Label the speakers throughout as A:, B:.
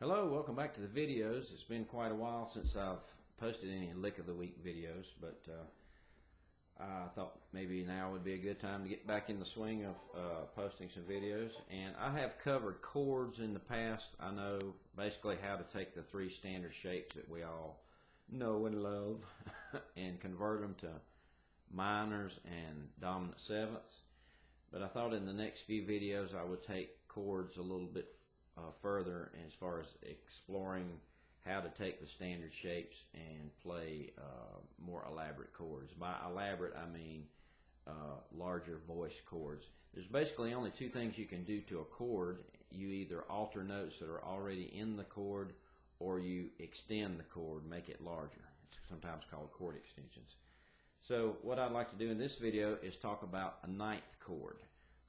A: Hello, welcome back to the videos. It's been quite a while since I've posted any Lick of the Week videos, but I thought maybe now would be a good time to get back in the swing of posting some videos. And I have covered chords in the past. I know basically how to take the three standard shapes that we all know and love and convert them to minors and dominant sevenths. But I thought in the next few videos I would take chords a little bit further as far as exploring how to take the standard shapes and play more elaborate chords. By elaborate, I mean larger voice chords. There's basically only two things you can do to a chord. You either alter notes that are already in the chord, or you extend the chord, make it larger. It's sometimes called chord extensions. So what I'd like to do in this video is talk about a ninth chord.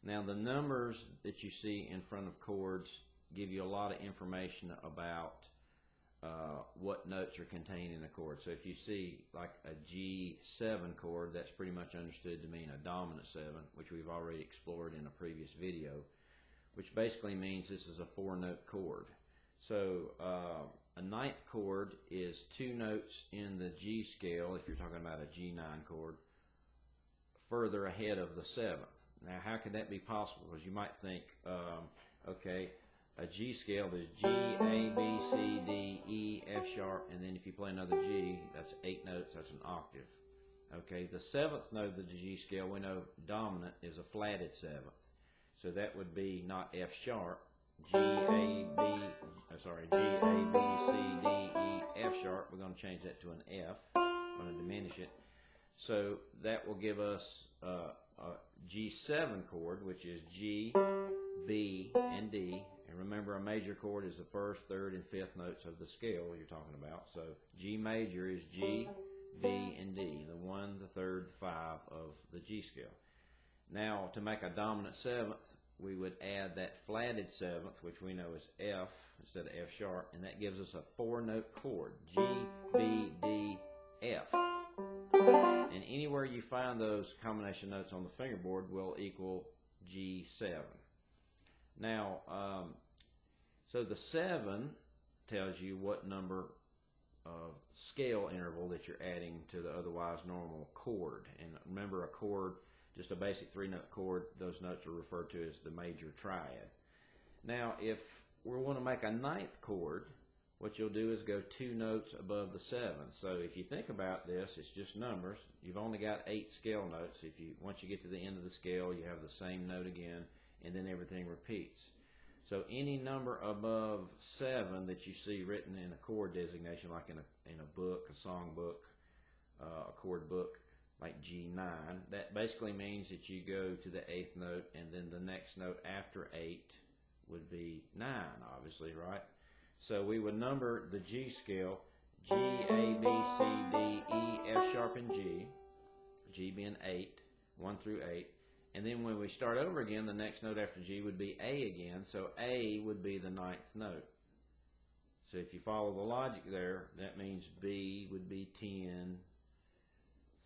A: Now the numbers that you see in front of chords give you a lot of information about what notes are contained in a chord. So if you see like a G7 chord, that's pretty much understood to mean a dominant 7, which we've already explored in a previous video, which basically means this is a 4-note chord. So a ninth chord is 2 notes in the G scale, if you're talking about a G9 chord, further ahead of the 7th. Now how could that be possible? Because you might think, okay, a G scale is G, A, B, C, D, E, F sharp, and then if you play another G, that's 8 notes, that's an octave. Okay, the 7th note of the G scale, we know dominant is a flatted 7th. So that would be not F sharp, G, A, B, sorry, G, A, B, C, D, E, F sharp. We're going to change that to an F. I'm going to diminish it. So that will give us a G7 chord, which is G, B, and D. And remember, a major chord is the 1st, 3rd, and 5th notes of the scale you're talking about. So G major is G, B, and D, the 1, the 3rd, 5 of the G scale. Now, to make a dominant 7th, we would add that flatted 7th, which we know is F instead of F sharp, and that gives us a 4-note chord, G, B, D, F. And anywhere you find those combination notes on the fingerboard will equal G7. Now, so the 7 tells you what number of scale interval that you're adding to the otherwise normal chord. And remember, a chord, just a basic 3-note chord, those notes are referred to as the major triad. Now, if we want to make a 9th chord, what you'll do is go 2 notes above the 7. So if you think about this, it's just numbers. You've only got 8 scale notes. Once you get to the end of the scale, you have the same note again, and then everything repeats. So any number above 7 that you see written in a chord designation, like in a book, a song book, a chord book, like G9, that basically means that you go to the 8th note, and then the next note after 8 would be 9, obviously, right? So we would number the G scale, G, A, B, C, D, E, F sharp, and G, G being 8, 1 through 8. And then when we start over again, the next note after G would be A again, so A would be the 9th note. So if you follow the logic there, that means B would be 10,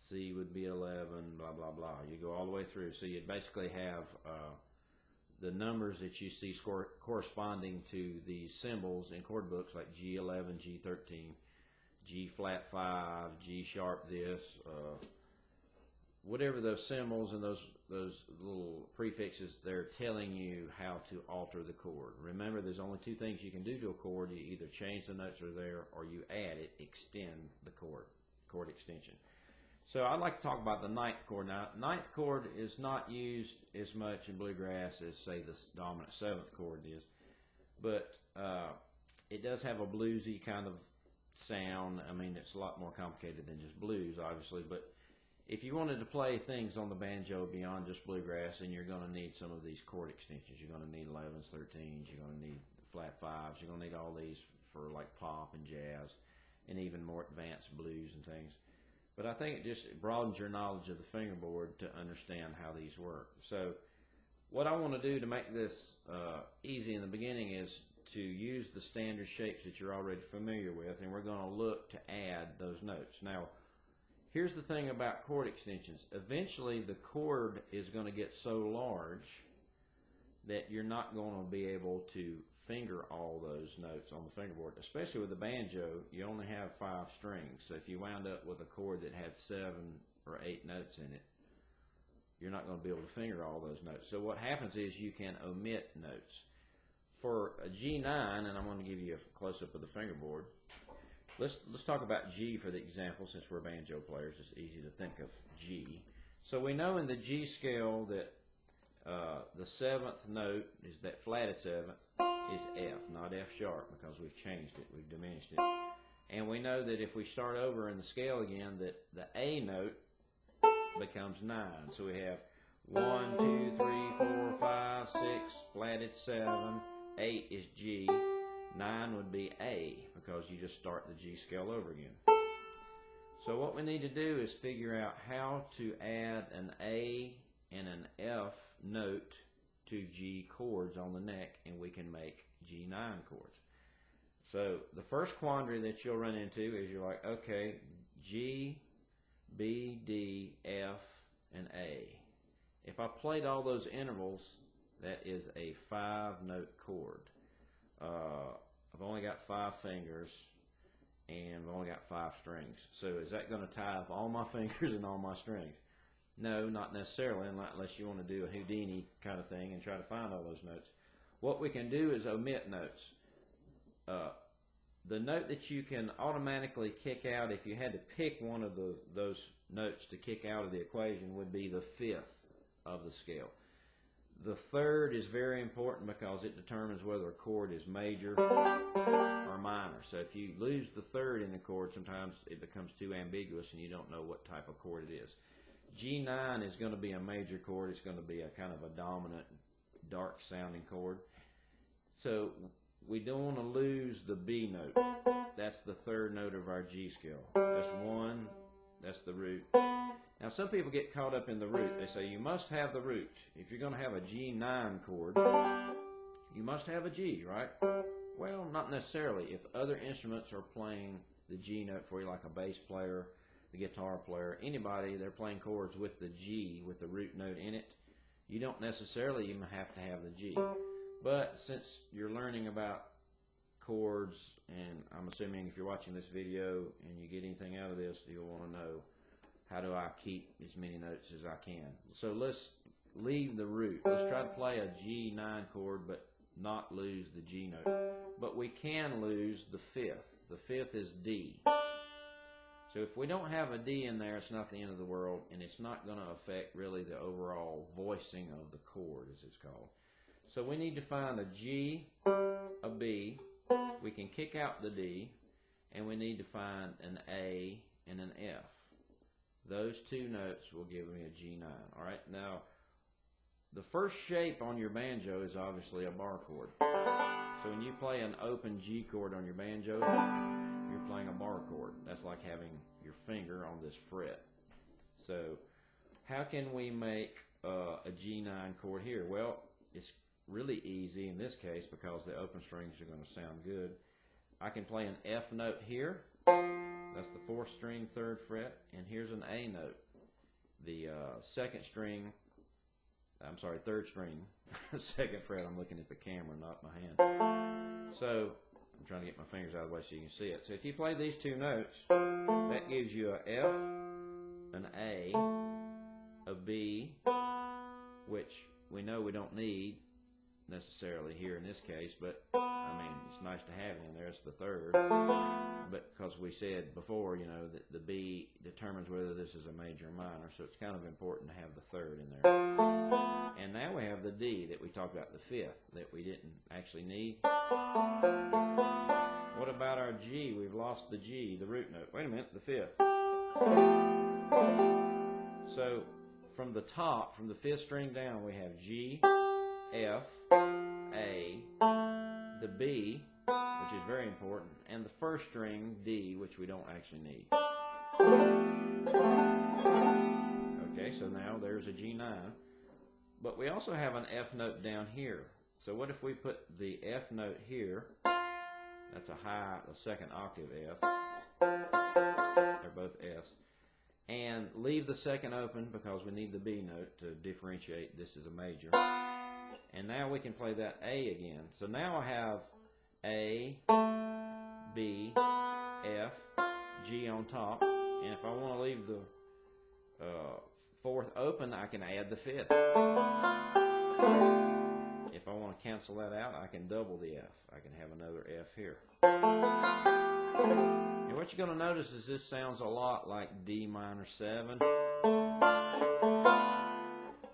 A: C would be 11, blah, blah, blah. You go all the way through. So you basically have the numbers that you see corresponding to the symbols in chord books, like G11, G13, G flat 5, G sharp this, whatever those symbols and those little prefixes, they're telling you how to alter the chord. Remember, there's only 2 things you can do to a chord. You either change the notes that are there, or you add it, extend the chord extension. So I'd like to talk about the 9th chord. Now, 9th chord is not used as much in bluegrass as, say, the dominant 7th chord is, but it does have a bluesy kind of sound. I mean, it's a lot more complicated than just blues, obviously, but if you wanted to play things on the banjo beyond just bluegrass, then you're going to need some of these chord extensions. You're going to need 11s, 13s, you're going to need flat 5s, you're going to need all these for like pop and jazz and even more advanced blues and things. But I think it just broadens your knowledge of the fingerboard to understand how these work. So what I want to do to make this easy in the beginning is to use the standard shapes that you're already familiar with, and we're going to look to add those notes. Now, here's the thing about chord extensions. Eventually, the chord is going to get so large that you're not going to be able to finger all those notes on the fingerboard. Especially with the banjo, you only have 5 strings. So if you wound up with a chord that had 7 or 8 notes in it, you're not going to be able to finger all those notes. So what happens is you can omit notes. For a G9, and I'm going to give you a close-up of the fingerboard. Let's talk about G for the example, since we're banjo players. It's easy to think of G. So we know in the G scale that the 7th note is that flatted 7th is F, not F sharp, because we've changed it, we've diminished it. And we know that if we start over in the scale again, that the A note becomes 9. So we have 1, 2, 3, 4, 5, 6, flatted 7, 8 is G, 9 would be A, because you just start the G scale over again. So what we need to do is figure out how to add an A and an F note to G chords on the neck, and we can make G9 chords. So the first quandary that you'll run into is you're like, okay, G, B, D, F, and A. If I played all those intervals, that is a 5-note chord. I've only got 5 fingers, and I've only got 5 strings. So is that going to tie up all my fingers and all my strings? No, not necessarily, unless you want to do a Houdini kind of thing and try to find all those notes. What we can do is omit notes. The note that you can automatically kick out if you had to pick one of those notes to kick out of the equation would be the 5th of the scale. The 3rd is very important because it determines whether a chord is major or minor. So if you lose the 3rd in the chord, sometimes it becomes too ambiguous and you don't know what type of chord it is. G9 is going to be a major chord. It's going to be a kind of a dominant, dark sounding chord. So we don't want to lose the B note. That's the 3rd note of our G scale. That's 1, that's the root. Now some people get caught up in the root. They say you must have the root. If you're going to have a G9 chord, you must have a G, right? Well, not necessarily. If other instruments are playing the G note for you, like a bass player, the guitar player, anybody, they're playing chords with the G, with the root note in it, you don't necessarily even have to have the G. But since you're learning about chords, and I'm assuming if you're watching this video and you get anything out of this, you'll want to know, how do I keep as many notes as I can? So let's leave the root. Let's try to play a G9 chord but not lose the G note. But we can lose the 5th. The 5th is D. So if we don't have a D in there, it's not the end of the world, and it's not going to affect really the overall voicing of the chord, as it's called. So we need to find a G, a B, we can kick out the D, and we need to find an A and an F. Those 2 notes will give me a G9. All right, now the first shape on your banjo is obviously a bar chord. So when you play an open G chord on your banjo, you're playing a bar chord. That's like having your finger on this fret. So how can we make a G9 chord here? Well, it's really easy in this case because the open strings are going to sound good. I can play an F note here. That's the 4th string, 3rd fret, and here's an A note. The 2nd string, I'm sorry, 3rd string, 2nd fret. I'm looking at the camera, not my hand. So I'm trying to get my fingers out of the way so you can see it. So if you play these 2 notes, that gives you a F, an A, a B, which we know we don't need necessarily here in this case, but I mean, it's nice to have it in there. It's the 3rd, but because we said before, you know, that the B determines whether this is a major or minor, so it's kind of important to have the 3rd in there. And now we have the D that we talked about, the 5th, that we didn't actually need. What about our G? We've lost the G, the root note. Wait a minute, the 5th. So from the top, from the 5th string down, we have G, F, A, the B, which is very important, and the 1st string, D, which we don't actually need. Okay, so now there's a G9. But we also have an F note down here. So what if we put the F note here? That's a high, the 2nd octave F. They're both Fs. And leave the 2nd open because we need the B note to differentiate this as a major. And now we can play that A again. So now I have A, B, F, G on top. And if I want to leave the fourth open, I can add the fifth. If I want to cancel that out, I can double the F. I can have another F here. And what you're going to notice is this sounds a lot like D minor 7,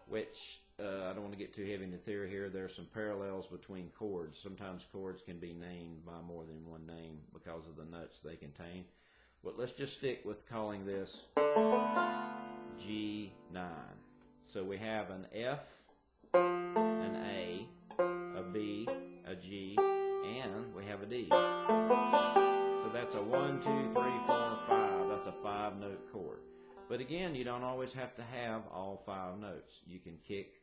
A: which I don't want to get too heavy into theory here. There are some parallels between chords. Sometimes chords can be named by more than one name because of the notes they contain. But let's just stick with calling this G9. So we have an F, an A, a B, a G, and we have a D. So that's a 1, 2, 3, 4, 5. That's a 5-note chord. But again, you don't always have to have all 5 notes. You can kick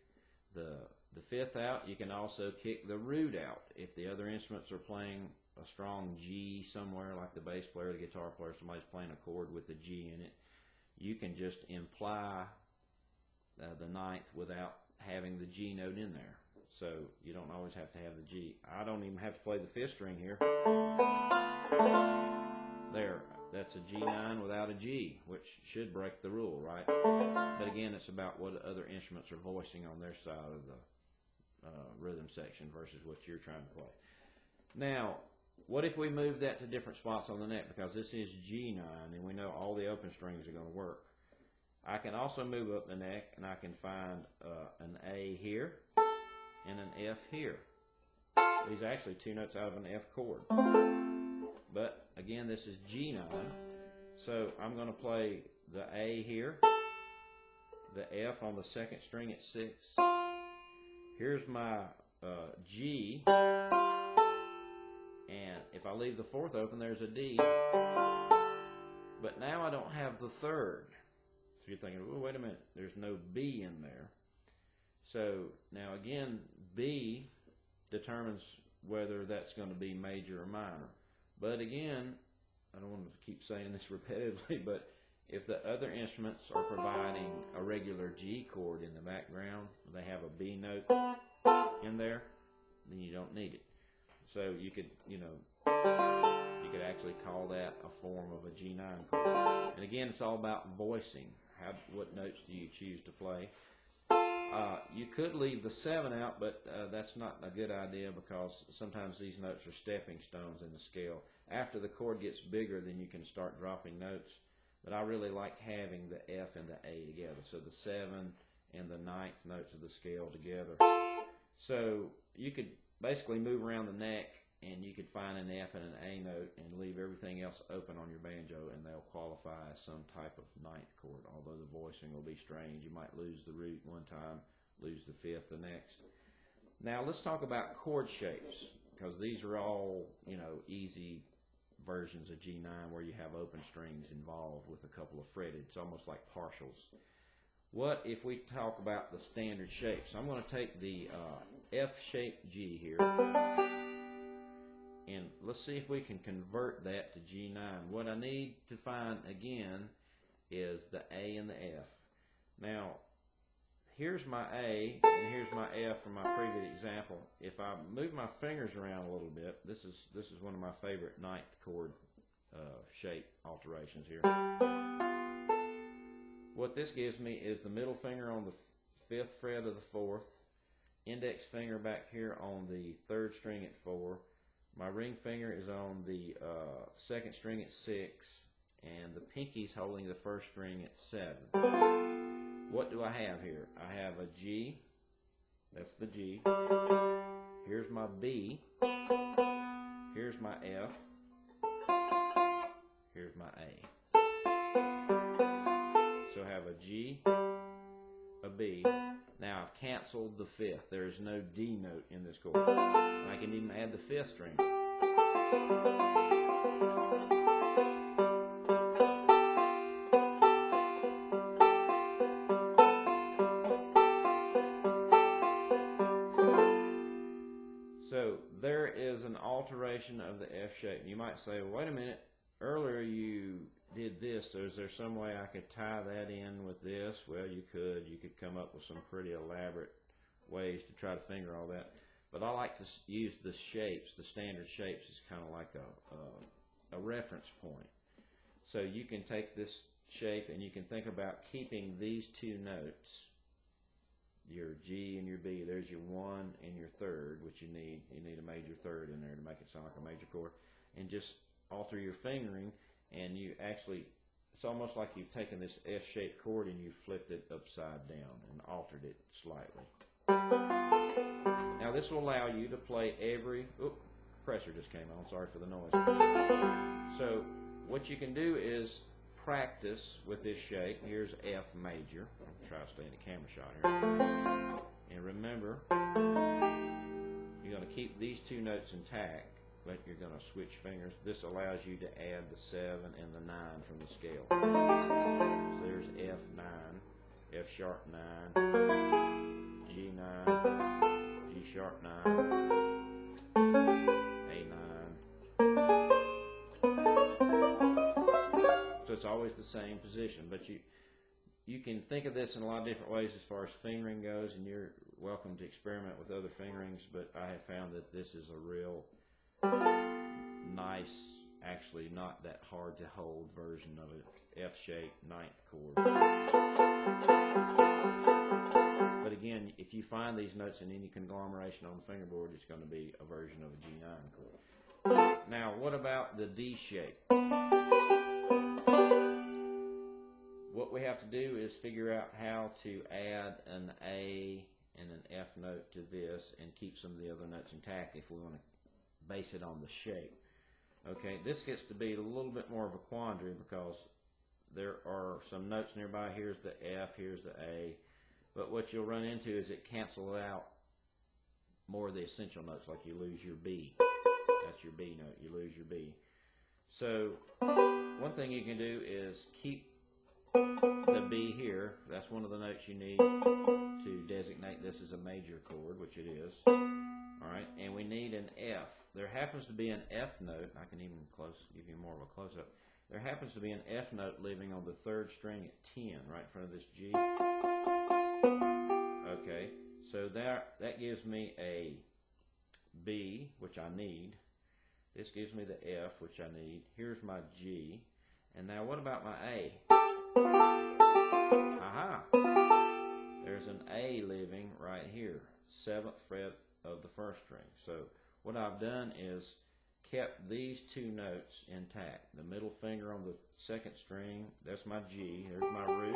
A: the fifth out. You can also kick the root out. If the other instruments are playing a strong G somewhere, like the bass player, the guitar player, somebody's playing a chord with a G in it, you can just imply the ninth without having the G note in there. So you don't always have to have the G. I don't even have to play the fifth string here. There, that's a G9 without a G, which should break the rule, right? But again, it's about what other instruments are voicing on their side of the rhythm section versus what you're trying to play. Now, what if we move that to different spots on the neck? Because this is G9, and we know all the open strings are going to work. I can also move up the neck, and I can find an A here and an F here. These are actually 2 notes out of an F chord. But again, this is G9, so I'm going to play the A here, the F on the second string at 6. Here's my G, and if I leave the fourth open, there's a D. But now I don't have the third. So you're thinking, well, wait a minute, there's no B in there. So now again, B determines whether that's going to be major or minor. But again, I don't want to keep saying this repetitively, but if the other instruments are providing a regular G chord in the background, they have a B note in there, then you don't need it. So you could, you could actually call that a form of a G9 chord. And again, it's all about voicing. What notes do you choose to play? You could leave the 7 out, but that's not a good idea because sometimes these notes are stepping stones in the scale. After the chord gets bigger, then you can start dropping notes. But I really like having the F and the A together, so the 7 and the 9th notes of the scale together. So you could basically move around the neck, and you could find an F and an A note and leave everything else open on your banjo, and they'll qualify as some type of 9th chord, although the voicing will be strange. You might lose the root one time, lose the fifth the next. Now let's talk about chord shapes, because these are all, easy versions of G9 where you have open strings involved with a couple of fretted. It's almost like partials. What if we talk about the standard shapes? I'm going to take the F-shaped G here, and let's see if we can convert that to G9. What I need to find again is the A and the F. Now, here's my A and here's my F from my previous example. If I move my fingers around a little bit, this is one of my favorite 9th chord shape alterations here. What this gives me is the middle finger on the 5th fret of the 4th, index finger back here on the 3rd string at 4, my ring finger is on the 2nd string at 6, and the pinky's holding the 1st string at 7. What do I have here? I have a G, that's the G. Here's my B, here's my F, here's my A. So I have a G, a B. Now I've canceled the 5th. There's no D note in this chord. And I can even add the 5th string. So there is an alteration of the F shape. You might say, well, wait a minute, earlier you did this, so is there some way I could tie that in with this? Well, you could come up with some pretty elaborate ways to try to finger all that. But I like to use the shapes, the standard shapes, as kind of like a reference point. So you can take this shape and you can think about keeping these two notes, your G and your B. There's your 1 and your third, which you need. You need a major third in there to make it sound like a major chord. And just alter your fingering, and you actually, it's almost like you've taken this F-shaped chord and you've flipped it upside down and altered it slightly. Now this will allow you to play every, compressor just came on, sorry for the noise. So what you can do is practice with this shape. Here's F major. I'll try to stay in the camera shot here. And remember, you're going to keep these two notes intact, but you're going to switch fingers. This allows you to add the 7 and the 9 from the scale. So there's F9, F sharp 9, G9, G sharp 9, A9. So it's always the same position, but you can think of this in a lot of different ways as far as fingering goes, and you're welcome to experiment with other fingerings, but I have found that this is a real nice, actually not that hard to hold version of an F-shaped 9th chord. But again, if you find these notes in any conglomeration on the fingerboard, it's going to be a version of a G9 chord. Now, what about the D shape? What we have to do is figure out how to add an A and an F note to this and keep some of the other notes intact if we want to base it on the shape. Okay, this gets to be a little bit more of a quandary because there are some notes nearby. Here's the F, here's the A, but what you'll run into is it cancels out more of the essential notes, like you lose your B. That's your B note, you lose your B. So one thing you can do is keep the B here. That's one of the notes you need to designate this as a major chord, which it is. Alright, and we need an F. There happens to be an F note. I can even give you more of a close-up. There happens to be an F note living on the third string at 10, right in front of this G. Okay, so that gives me a B, which I need. This gives me the F, which I need. Here's my G. And now what about my A? Aha! There's an A living right here, 7th fret of the first string. So what I've done is kept these two notes intact. The middle finger on the second string, that's my G. There's my root,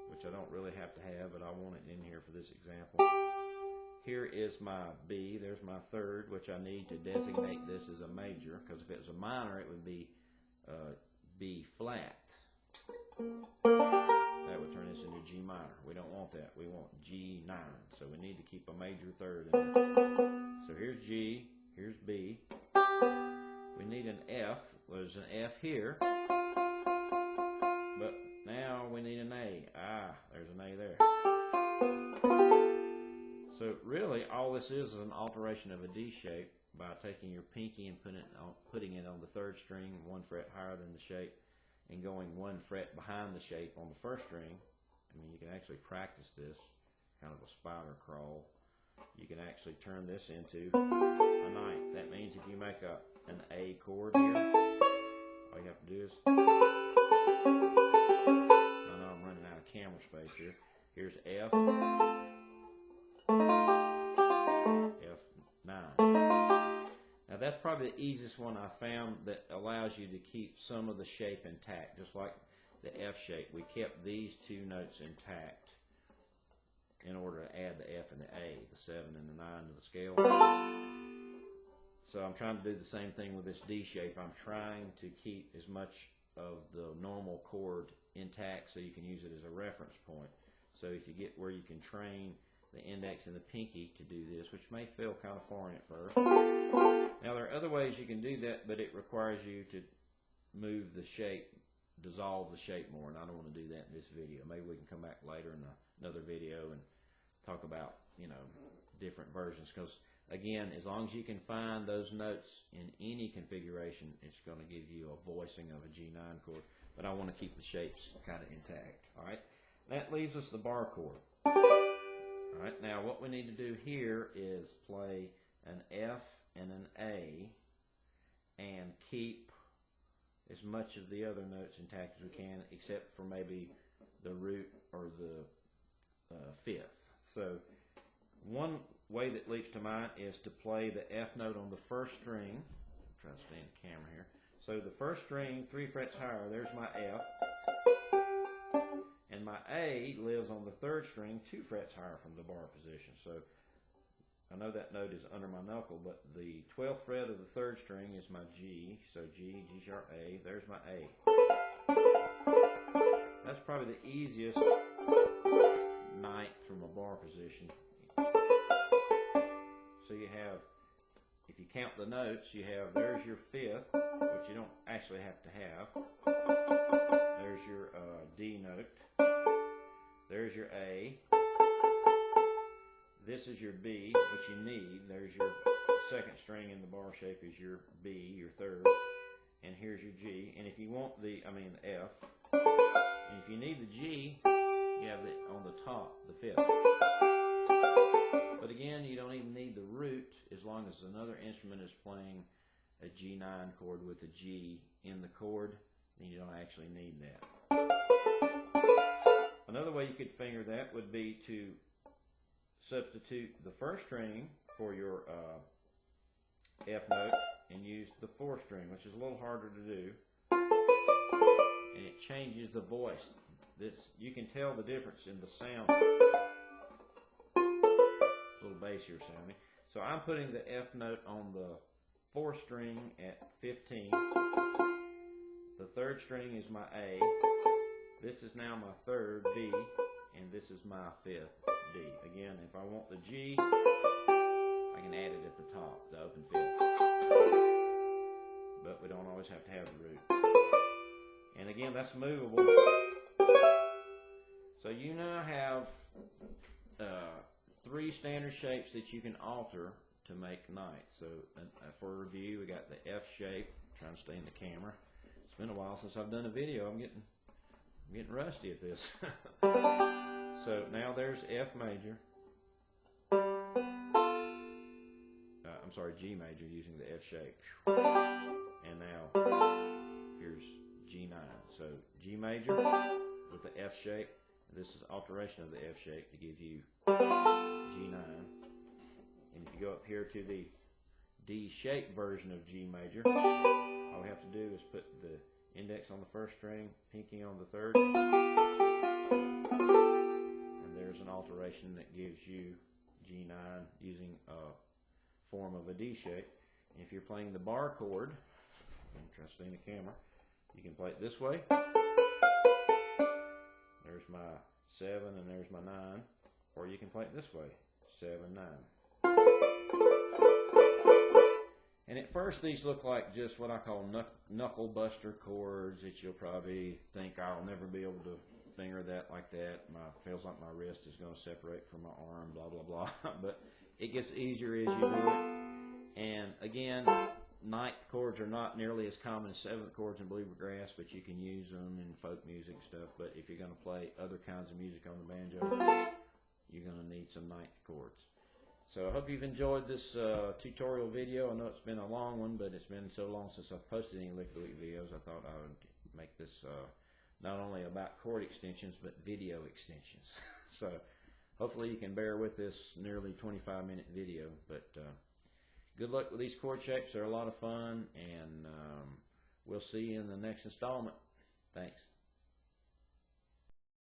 A: which I don't really have to have, but I want it in here for this example. Here is my B. There's my third, which I need to designate this as a major, because if it was a minor, it would be B flat. That would turn this into G minor. We don't want that. We want G9. So we need to keep a major third in there. So here's G, here's B. We need an F. There's an F here. But now we need an A. There's an A there. So really all this is an alteration of a D shape by taking your pinky and putting it on the third string, 1 fret higher than the shape, and going 1 fret behind the shape on the first string. I mean, you can actually practice this, kind of a spider crawl. You can actually turn this into a 9th. That means if you make an A chord here, all you have to do is, I know I'm running out of camera space here. Here's F, F9. Now that's probably the easiest one I found that allows you to keep some of the shape intact, just like the F shape. We kept these two notes intact in order to add the F and the A, the 7 and the 9 to the scale. So I'm trying to do the same thing with this D shape. I'm trying to keep as much of the normal chord intact so you can use it as a reference point. So if you get where you can train the index and the pinky to do this, which may feel kind of foreign at first. Now there are other ways you can do that, but it requires you to move the shape, dissolve the shape more, and I don't want to do that in this video. Maybe we can come back later in another video and talk about, different versions, because again, as long as you can find those notes in any configuration, it's going to give you a voicing of a G9 chord, but I want to keep the shapes kind of intact. All right, that leaves us the bar chord. Alright, now what we need to do here is play an F and an A and keep as much of the other notes intact as we can, except for maybe the root or the fifth. So one way that leaps to mind is to play the F note on the first string. I'm trying to stay in the camera here. So the first string, 3 frets higher, there's my F. And my A lives on the third string, 2 frets higher from the bar position. So I know that note is under my knuckle, but the 12th fret of the third string is my G. So G, G sharp, A. There's my A. That's probably the easiest ninth from a bar position. So you have, if you count the notes, you have, there's your fifth, which you don't actually have to have. There's your D note. There's your A. This is your B, which you need. There's your second string in the bar shape is your B, your third. And here's your G. And if you want the F. And if you need the G, you have it on the top, the fifth. But again, you don't even need the root as long as another instrument is playing a G9 chord with a G in the chord, then you don't actually need that. Another way you could finger that would be to substitute the first string for your F note and use the fourth string, which is a little harder to do. And it changes the voice. You can tell the difference in the sound. A little bassier sounding. So I'm putting the F note on the fourth string at 15. The third string is my A. This is now my third B, and this is my fifth D. Again, if I want the G, I can add it at the top, the open fifth. But we don't always have to have the root. And again, that's movable. So you now have 3 standard shapes that you can alter to make ninths. So for a review, we got the F shape. I'm trying to stay in the camera. It's been a while since I've done a video. I'm getting rusty at this. So now there's F major. I'm sorry, G major using the F shape. And now here's G9. So G major with the F shape. This is alteration of the F shape to give you G9. And if you go up here to the D shape version of G major, all we have to do is put the index on the first string, pinky on the third, and there's an alteration that gives you G9 using a form of a D shape. And if you're playing the bar chord, I'm trusting the camera, you can play it this way. There's my 7 and there's my 9, or you can play it this way, 7, 9. And at first these look like just what I call knuckle buster chords that you'll probably think I'll never be able to finger that like that. Feels like my wrist is going to separate from my arm, blah blah blah. But it gets easier as you do it. And again, 9th chords are not nearly as common as 7th chords in bluegrass, but you can use them in folk music and stuff. But if you're going to play other kinds of music on the banjo, you're going to need some 9th chords. So I hope you've enjoyed this tutorial video. I know it's been a long one, but it's been so long since I've posted any Lick of the Week videos, I thought I would make this not only about chord extensions, but video extensions. So hopefully you can bear with this nearly 25-minute video. But good luck with these chord shapes. They're a lot of fun, and we'll see you in the next installment. Thanks.